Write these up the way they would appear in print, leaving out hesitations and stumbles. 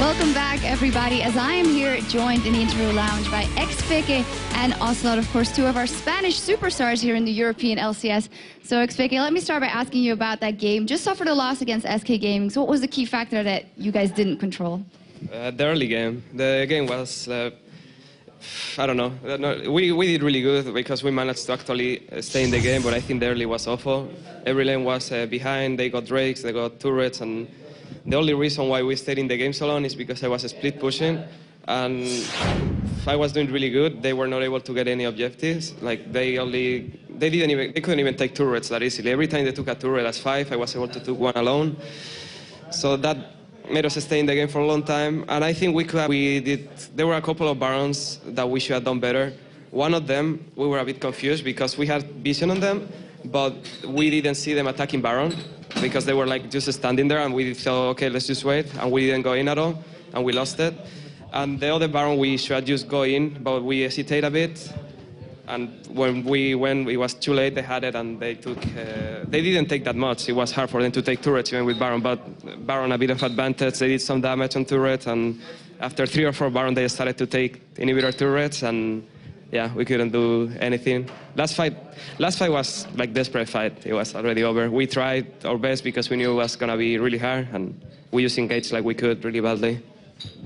Welcome back, everybody, as I am here joined in the interview lounge by xPeke and Ocelote, of course, two of our Spanish superstars here in the European LCS. So, xPeke, let me start by asking you about that game. Just suffered a loss against SK Gaming. So what was the key factor that you guys didn't control? The early game. The game was, I don't know. We did really good because we managed to actually stay in the game, but I think the early was awful. Every lane was behind. They got drakes, they got turrets, and the only reason why we stayed in the game so long is because I was split pushing, and I was doing really good. They were not able to get any objectives. Like they couldn't even take turrets that easily. Every time they took a turret as 5, I was able to take one alone. So that made us stay in the game for a long time. And I think there were a couple of barons that we should have done better. One of them, we were a bit confused because we had vision on them, but we didn't see them attacking baron, because they were like just standing there, and we thought, okay, let's just wait, and we didn't go in at all, and we lost it. And the other baron, we should just go in, but we hesitate a bit, and when it was too late, they had it, and they didn't take that much. It was hard for them to take turrets even with baron, but baron a bit of advantage. They did some damage on turret, and after 3 or 4 baron, they started to take inhibitor turrets, and yeah, we couldn't do anything. Last fight was like desperate fight. It was already over. We tried our best because we knew it was gonna be really hard, and we just engaged like we could really badly.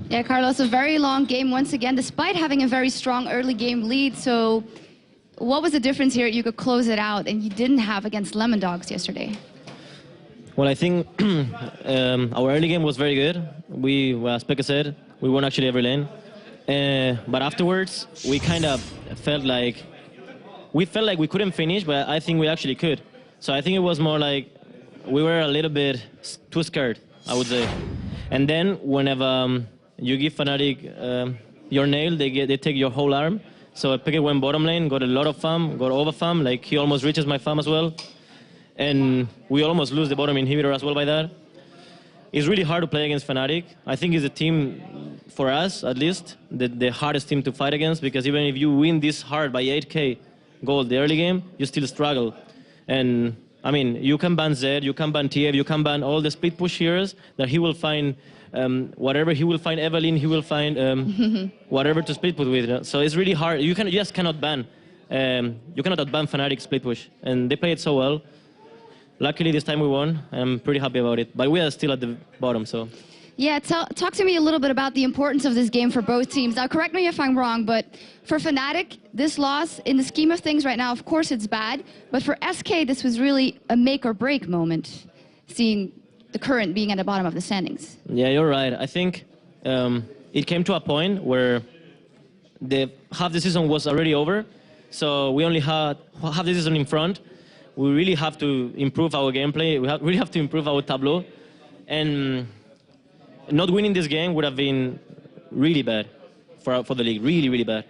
Yeah, Carlos, a very long game once again, despite having a very strong early game lead. So what was the difference here? You could close it out, and you didn't have against Lemon Dogs yesterday. Well, I think our early game was very good. As xPeke said, we won actually every lane. But afterwards, we kind of felt like we couldn't finish, but I think we actually could. So I think it was more like we were a little bit too scared, I would say. And then whenever you give Fnatic your nail, they take your whole arm. So xPeke went bottom lane, got a lot of farm, got over farm. Like he almost reaches my farm as well, and we almost lose the bottom inhibitor as well by that. It's really hard to play against Fnatic. I think it's a team, for us at least, the hardest team to fight against, because even if you win this hard by 8k gold the early game, you still struggle. And I mean, you can ban Zed, you can ban TF, you can ban all the split push heroes that he will find, whatever he will find Evelyn, he will find whatever to split push with. So it's really hard. You just cannot ban. You cannot ban Fnatic split push, and they play it so well. Luckily, this time we won. I'm pretty happy about it. But we are still at the bottom, so. Yeah, talk to me a little bit about the importance of this game for both teams. Now, correct me if I'm wrong, but for Fnatic, this loss, in the scheme of things right now, of course it's bad. But for SK, this was really a make-or-break moment, seeing the current being at the bottom of the standings. Yeah, you're right. I think it came to a point where half the season was already over. So we only had half the season in front. We really have to improve our gameplay. We really have to improve our tableau. And not winning this game would have been really bad for the league, really, really bad.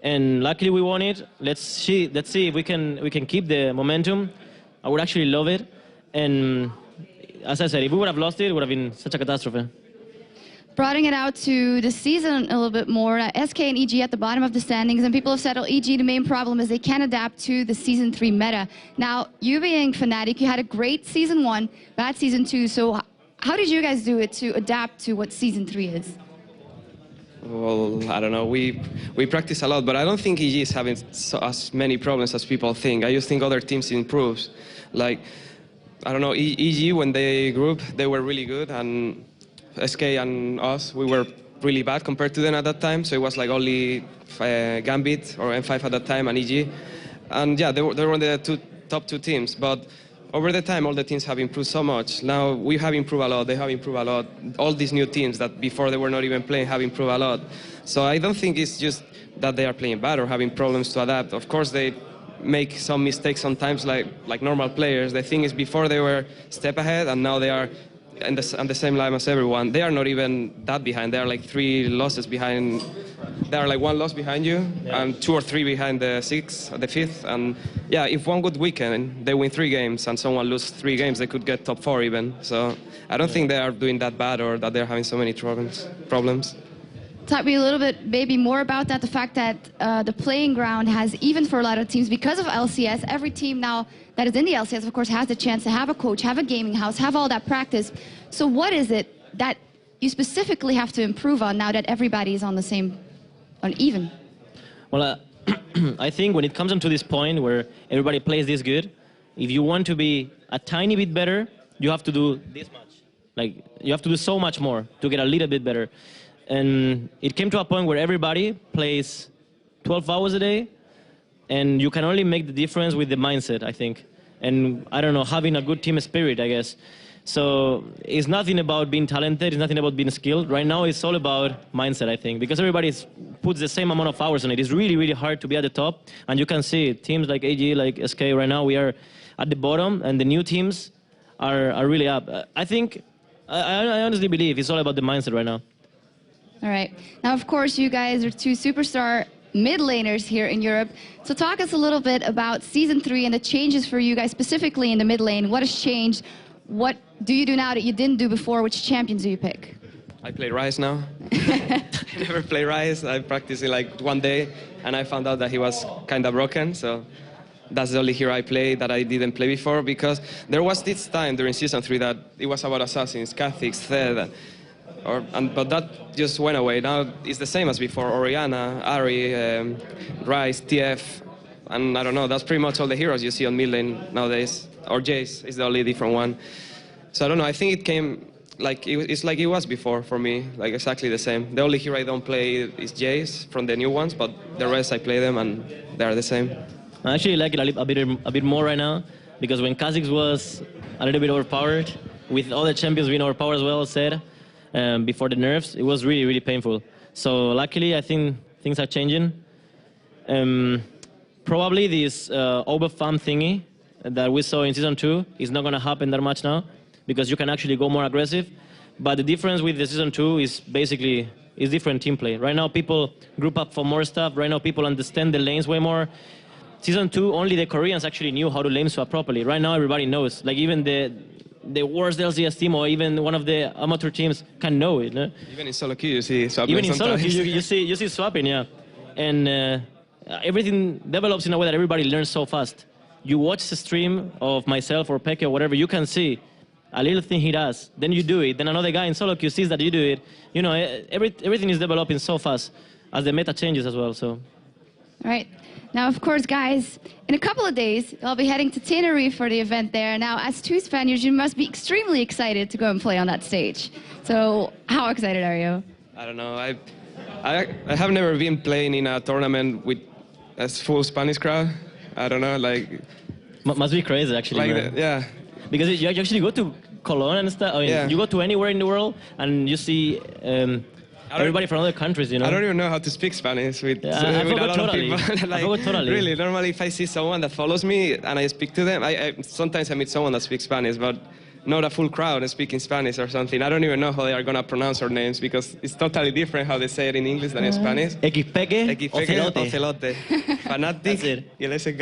And luckily we won it. Let's see if we can keep the momentum. I would actually love it. And as I said, if we would have lost it, it would have been such a catastrophe. Broadening it out to the season a little bit more, SK and EG at the bottom of the standings, and people have said, oh, EG, the main problem is they can't adapt to the Season 3 meta. Now, you being Fnatic, you had a great Season 1, bad Season 2, so how did you guys do it to adapt to what Season 3 is? Well, I don't know. We practice a lot, but I don't think EG is having as many problems as people think. I just think other teams improves. Like, I don't know, EG, when they group, they were really good, and SK and us, we were really bad compared to them at that time. So it was like only Gambit or M5 at that time and EG. And yeah, they were the top two teams. But over the time, all the teams have improved so much. Now we have improved a lot. They have improved a lot. All these new teams that before they were not even playing have improved a lot. So I don't think it's just that they are playing bad or having problems to adapt. Of course, they make some mistakes sometimes like normal players. The thing is, before they were a step ahead, and now they are on the same line as everyone. They are not even that behind. They are like 3 losses behind. They are like 1 loss behind you, yeah, and 2 or 3 behind the 5th. And yeah, if one good weekend, they win 3 games, and someone loses 3 games, they could get top 4 even. So I don't think they are doing that bad, or that they're having so many problems. Talk to me a little bit, maybe more about that, the fact that the playing ground has, even for a lot of teams, because of LCS, every team now that is in the LCS, of course, has the chance to have a coach, have a gaming house, have all that practice. So what is it that you specifically have to improve on now that everybody is on the same, on even? Well, I think when it comes to this point where everybody plays this good, if you want to be a tiny bit better, you have to do this much. Like, you have to do so much more to get a little bit better. And it came to a point where everybody plays 12 hours a day, and you can only make the difference with the mindset, I think. And I don't know, having a good team spirit, I guess. So it's nothing about being talented, it's nothing about being skilled. Right now it's all about mindset, I think, because everybody puts the same amount of hours on it. It's really, really hard to be at the top. And you can see teams like AG, like SK, right now we are at the bottom, and the new teams are really up. I think, I honestly believe it's all about the mindset right now. All right. Now, of course, you guys are two superstar mid laners here in Europe. So talk us a little bit about Season 3 and the changes for you guys, specifically in the mid lane. What has changed? What do you do now that you didn't do before? Which champions do you pick? I play Ryze now. I never play Ryze. I practiced it like one day, and I found out that he was kind of broken. So that's the only hero I played that I didn't play before, because there was this time during Season 3 that it was about assassins, Kha'Zix, Zed, but that just went away. Now it's the same as before: Orianna, Ahri, Ryze, TF, and I don't know. That's pretty much all the heroes you see on mid lane nowadays. Or Jace is the only different one. So I don't know. I think it came like it's like it was before for me, like exactly the same. The only hero I don't play is Jace from the new ones, but the rest I play them and they are the same. I actually like it a bit more right now, because when Kha'Zix was a little bit overpowered, with all the champions being overpowered as well, said before the nerfs, it was really, really painful. So luckily, I think things are changing. Probably this overfarm thingy that we saw in Season 2 is not going to happen that much now, because you can actually go more aggressive. But the difference with the Season 2 is basically different team play. Right now, people group up for more stuff. Right now, people understand the lanes way more. Season 2, only the Koreans actually knew how to lane swap properly. Right now, everybody knows. Like, even the worst LCS team or even one of the amateur teams can know it. No? Even in solo queue, you see swapping. Even in sometimes. solo queue, you see swapping, yeah. And everything develops in a way that everybody learns so fast. You watch the stream of myself or Peke or whatever, you can see a little thing he does. Then you do it. Then another guy in solo queue sees that you do it. You know, everything is developing so fast as the meta changes as well. So. All right. Now, of course, guys, in a couple of days, I'll be heading to Tenerife for the event there. Now, as two Spaniards, you must be extremely excited to go and play on that stage. So, how excited are you? I don't know. I have never been playing in a tournament with a full Spanish crowd. I don't know, like... Must be crazy, actually, like yeah. Because you actually go to Cologne and stuff. I mean, yeah. You go to anywhere in the world, and you see everybody from other countries, you know? I don't even know how to speak Spanish with, I with a lot totally. of people. Like, I forgot totally. Really, normally if I see someone that follows me and I speak to them, sometimes I meet someone that speaks Spanish, but not a full crowd speaking Spanish or something. I don't even know how they are going to pronounce our names, because it's totally different how they say it in English than in Spanish. xPeke, Ocelote, Fnatic, y el SK.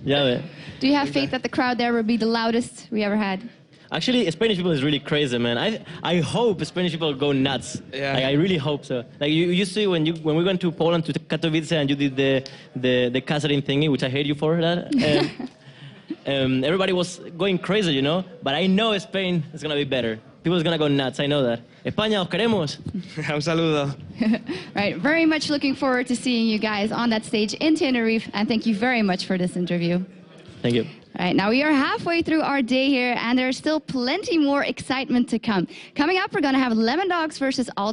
Yeah, do you have faith that the crowd there will be the loudest we ever had? Actually, Spanish people is really crazy, man. I hope Spanish people go nuts. Yeah. Like, I really hope so. Like you see when we went to Poland to Katowice and you did the Catherine thingy, which I hate you for that. Everybody was going crazy, you know. But I know Spain is gonna be better. People is gonna go nuts. I know that. España, os queremos. Un saludo. Right. Very much looking forward to seeing you guys on that stage in Tenerife, and thank you very much for this interview. Thank you. All right, now we are halfway through our day here, and there's still plenty more excitement to come. Coming up, we're going to have Lemon Dogs versus All.